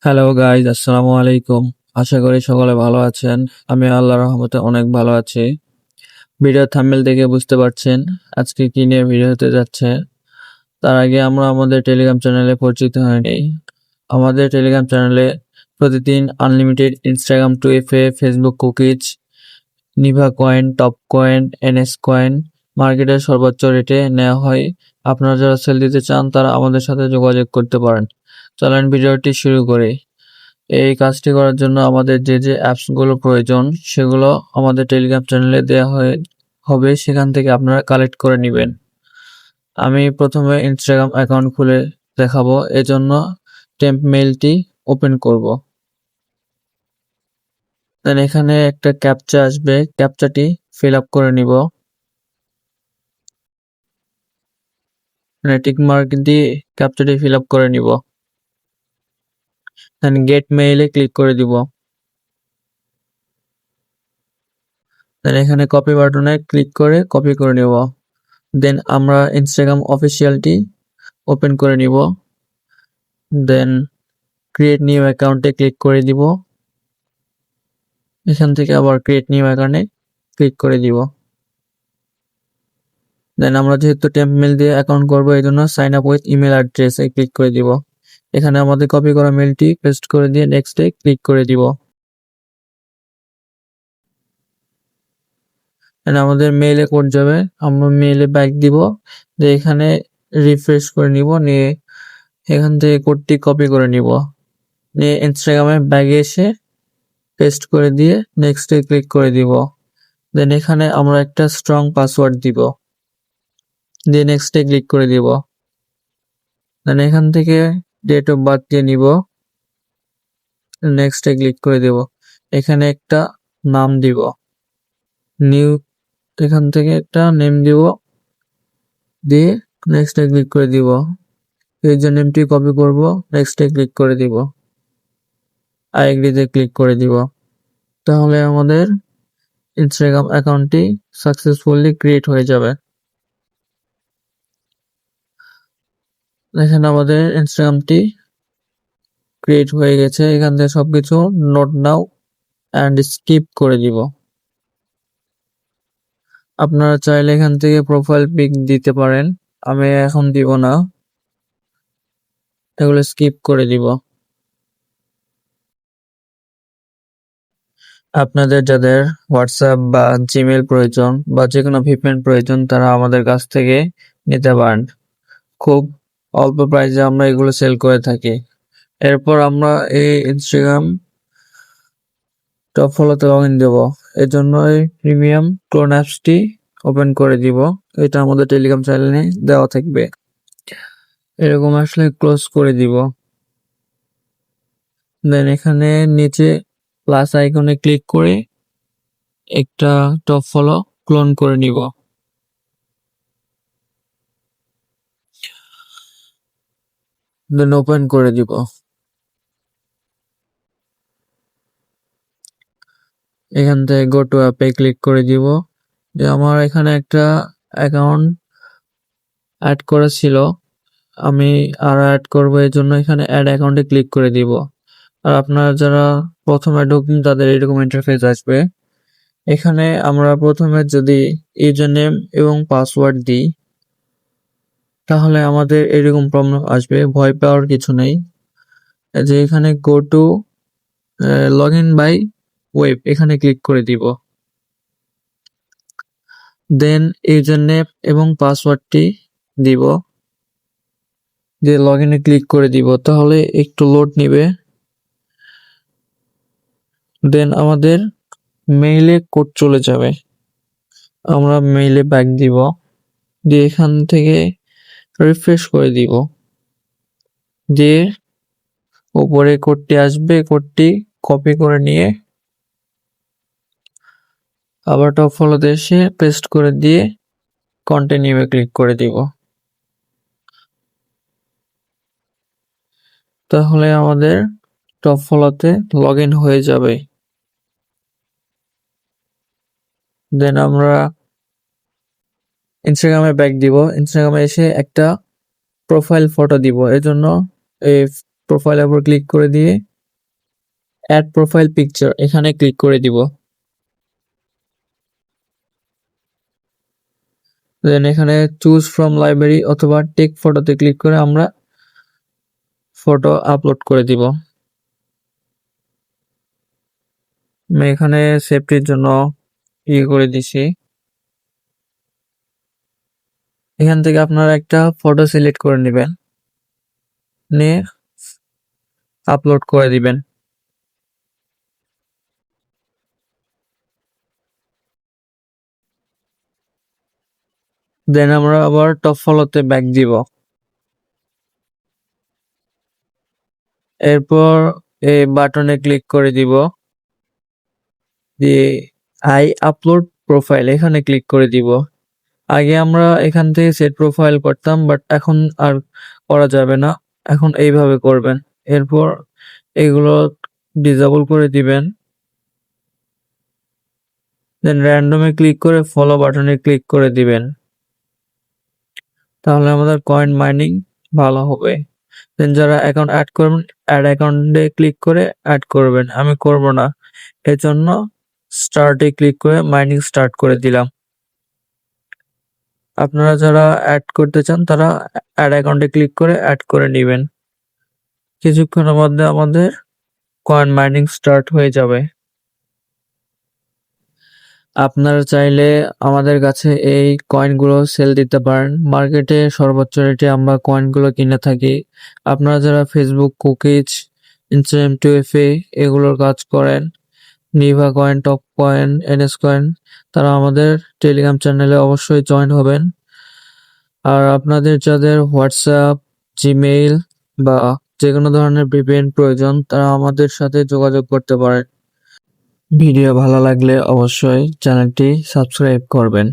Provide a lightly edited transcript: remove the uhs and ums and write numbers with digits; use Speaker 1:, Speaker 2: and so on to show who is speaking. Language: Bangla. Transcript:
Speaker 1: হ্যালো গাইজ, আসসালামু আলাইকুম। আশা করি সকলে ভালো আছেন। আমি আল্লাহর রহমতে অনেক ভালো আছি। ভিডিও থাম্বনেল দেখে বুঝতে পারছেন আজকে কি নিয়ে ভিডিও হতে যাচ্ছে। তার আগে আমরা আমাদের টেলিগ্রাম চ্যানেলে পরিচিত হয়ে নেই। আমাদের টেলিগ্রাম চ্যানেলে প্রতিদিন আনলিমিটেড ইনস্টাগ্রাম টুইফে, ফেসবুক কুকিজ, নিভা coin, top coin, NS coin মার্কেটের সর্বোচ্চ রেটে নেওয়া হয়। আপনারা যারা সেল দিতে চান তারা আমাদের সাথে যোগাযোগ করতে পারেন। চলেন ভিডিওটি শুরু করি। এই কাজটি করার জন্য আমাদের যে অ্যাপসগুলো প্রয়োজন সেগুলো আমাদের টেলিগ্রাম চ্যানেলে দেওয়া হবে, সেখান থেকে আপনারা কালেক্ট করে নেবেন। আমি প্রথমে ইনস্টাগ্রাম অ্যাকাউন্ট খুলে দেখাবো, এজন্য টেম্প মেইলটি ওপেন করব। দেন এখানে একটা ক্যাপচা আসবে, ক্যাপচাটি ফিল আপ করে নিব। টিক মার্ক দিয়ে ক্যাপচাটি ফিল আপ করে নিব। দেন গেট মেইলে ক্লিক করে দিব। দেন এখানে কপি বাটনে ক্লিক করে কপি করে নেব। দেন আমরা ইনস্টাগ্রাম অফিসিয়ালটি ওপেন করে নিব। দেন ক্রিয়েট নিউ অ্যাকাউন্টে ক্লিক করে দিব। এখান থেকে আবার ক্রিয়েট নিউ অ্যাকাউন্টে ক্লিক করে দিব। দেন আমরা যেহেতু টেম্প মেল দিয়ে অ্যাকাউন্ট করবো, এই জন্য সাইন আপ উইথ ইমেল অ্যাড্রেসে ক্লিক করে দিব। এখানে আমাদের কপি করা মেলটি পেস্ট করে দিয়ে নেক্সটে ক্লিক করে দিব। আমাদের মেইলে কোড যাবে, আমরা মেইলে ব্যাক দিব। যে এখানে রিফ্রেশ করে নিব, নিয়ে এখান থেকে কোডটি কপি করে নিব, নিয়ে ইনস্টাগ্রামে ব্যাগে এসে পেস্ট করে দিয়ে নেক্সটে ক্লিক করে দিব। দেন এখানে আমরা একটা স্ট্রং পাসওয়ার্ড দিব, দিয়ে নেক্সটে ক্লিক করে দিব। দেন এখান থেকে ডেট অফ বার্থ দিয়ে নিব, নেক্সটে ক্লিক করে দিব। এখানে একটা নাম দিব, নিউ, এখান থেকে একটা নেম দিব, দিয়ে নেক্সটে ক্লিক করে দিব। ইউজার নেমটি কপি করব, নেক্সটে ক্লিক করে দিব, আই এগ্রিতে ক্লিক করে দিব। তাহলে আমাদের ইনস্টাগ্রাম অ্যাকাউন্টটি সাকসেসফুলি ক্রিয়েট হয়ে যাবে। দেখেন আমাদের ইনস্টাগ্রামটি ক্রিয়েট হয়ে গেছে। এখান থেকে সবকিছু নোট নাও অ্যান্ড স্কিপ করে দিব। আপনারা চাইলে এখান থেকে প্রোফাইল পিক দিতে পারেন, আমি এখন দিব না, এগুলো স্কিপ করে দিব। আপনাদের যাদের হোয়াটসঅ্যাপ বা জিমেল প্রয়োজন বা যে কোনো ভিপিএন প্রয়োজন, তারা আমাদের কাছ থেকে নিতে পারেন। খুব অল্প প্রাইসে আমরা এগুলো সেল করে থাকি। এরপর আমরা এই ইনস্টাগ্রাম টপ ফলোতে লগ ইন দেবো। এর জন্য এই প্রিমিয়াম ক্লোন অ্যাপসটি ওপেন করে দিব। এটা আমাদের টেলিগ্রাম চ্যানেলে দেওয়া থাকবে। এরকম আসলে ক্লোজ করে দিব। দেন এখানে নিচে প্লাস আইকনে ক্লিক করে একটা টপ ফলো ক্লোন করে নিব। দেন ওপেন করে দিব। এখান থেকে গো টু অ্যাপে ক্লিক করে দিব। যে আমার এখানে একটা অ্যাকাউন্ট অ্যাড করা ছিল, আমি আর অ্যাড করব, এই জন্য এখানে অ্যাড অ্যাকাউন্টে ক্লিক করে দিব। আর আপনারা যারা প্রথমে ঢুকবেন তাদের এরকম ইন্টারফেস আসবে। এখানে আমরা প্রথমে যদি ইউজার নেম এবং পাসওয়ার্ড দিই, তাহলে আমাদের এরকম প্রবলেম আসবে। ভয় পাওয়ার কিছু নেই। যে এখানে go to log in by web, এখানে ক্লিক করে দিব। দেন ইউজার নেম এবং পাসওয়ার্ডটি দিব, দিয়ে লগ ইনে ক্লিক করে দিব। তাহলে একটু লোড নিবে। দেন আমাদের মেইলে কোড চলে যাবে, আমরা মেইলে ব্যাক দিব, দিয়ে এখান থেকে রিফ্রেশ করে দিব, দিয়ে উপরে কোডটি আসবে, কোডটি কপি করে নিয়ে আবার টপ ফলোতে এসে পেস্ট করে দিয়ে কন্টিনিউয়ে ক্লিক করে দিব। তাহলে আমাদের টপ ফলোতে লগ ইন হয়ে যাবে। দেন আমরা ইনস্টাগ্রামে ব্যাক দিব। ইনস্টাগ্রামে এসে একটা প্রোফাইল ফটো দিব। এর জন্য এই প্রোফাইলের উপর ক্লিক করে দিয়ে অ্যাড প্রোফাইল পিকচার এখানে ক্লিক করে দিব। দেন এখানে চুজ ফ্রম লাইব্রেরি অথবা টেক ফটোতে ক্লিক করে আমরা ফটো আপলোড করে দিব। আমি এখানে সেফটির জন্য করে দিছি। এখান থেকে আপনারা একটা ফটো সিলেক্ট করে নেবেন, নিয়ে আপলোড করে দিবেন। দেন আমরা আবার টপ ফলোতে ব্যাক দিব। এরপর এই বাটনে ক্লিক করে দিব, দিয়ে আই আপলোড প্রোফাইল এখানে ক্লিক করে দিব। আগে আমরা এখান থেকে সেট প্রোফাইল করতাম, বাট এখন আর করা যাবে না, এখন এইভাবে করবেন। এরপর এগুলো ডিসেবল করে দিবেন। দেন র্যান্ডমে ক্লিক করে ফলো বাটনে ক্লিক করে দিবেন, তাহলে আমাদের কয়েন মাইনিং ভালো হবে। দেন যারা অ্যাকাউন্ট অ্যাড করবেন, অ্যাড অ্যাকাউন্টে ক্লিক করে অ্যাড করবেন। আমি করব না, এর জন্য স্টার্টে ক্লিক করে মাইনিং স্টার্ট করে দিলাম। আপনারা যারা অ্যাড করতে চান তারা অ্যাড অ্যাকাউন্টে ক্লিক করে অ্যাড করে নেবেন। কিছুক্ষণের মধ্যে আমাদের কয়েন মাইনিং স্টার্ট হয়ে যাবে। আপনারা চাইলে আমাদের কাছে এই কয়েনগুলো সেল দিতে পারেন। মার্কেটে সর্বোচ্চ রেটে আমরা কয়েনগুলো কিনে থাকি। আপনারা যারা ফেসবুক কুকিজ, ইনস্টাগ্রাম 2FA এগুলোর কাজ করেন, নিভা coin, top coin, NS coin, তারা আমাদের টেলিগ্রাম চ্যানেলে অবশ্যই জয়েন হবেন। আর আপনাদের যাদের হোয়াটসঅ্যাপ, জিমেইল বা যে কোনো ধরনের VPN প্রয়োজন, তারা আমাদের সাথে যোগাযোগ করতে পারেন। ভিডিও ভালো লাগলে অবশ্যই চ্যানেলটি সাবস্ক্রাইব করবেন।